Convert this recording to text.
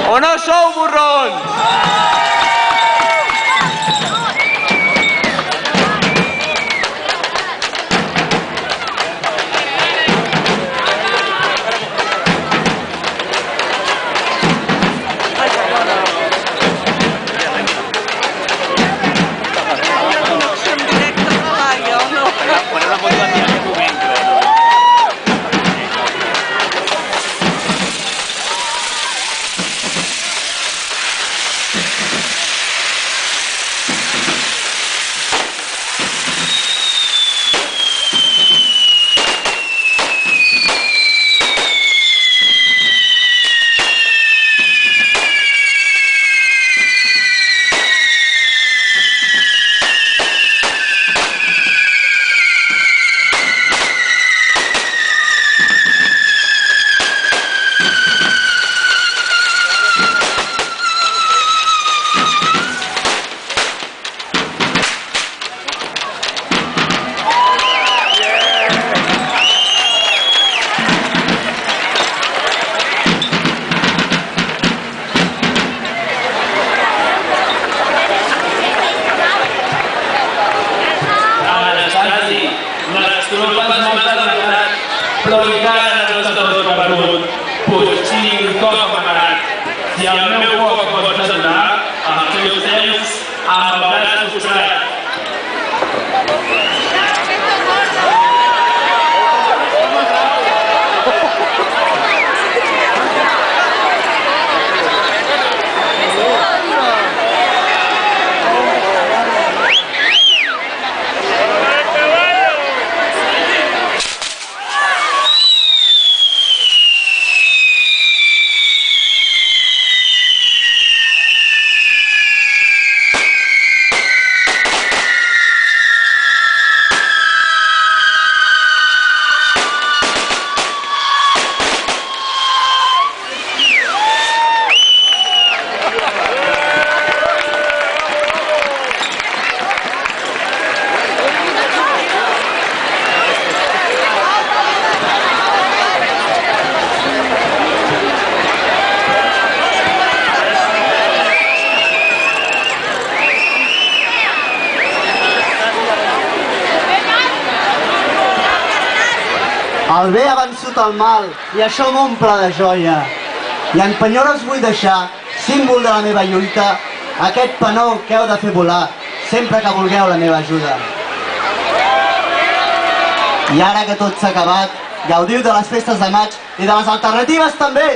O no sou borrons? Però encara no està tot perdut. Puigcí un cop amagat. Si el meu foc pots aturar, els teus temps em veuràs frustrat. El bé ha vençut el mal i això m'omple de joia. I en penyores vull deixar, símbol de la meva lluita, aquest penó que heu de fer volar sempre que vulgueu la meva ajuda. I ara que tot s'ha acabat, gaudiu de les festes de maig i de les alternatives també!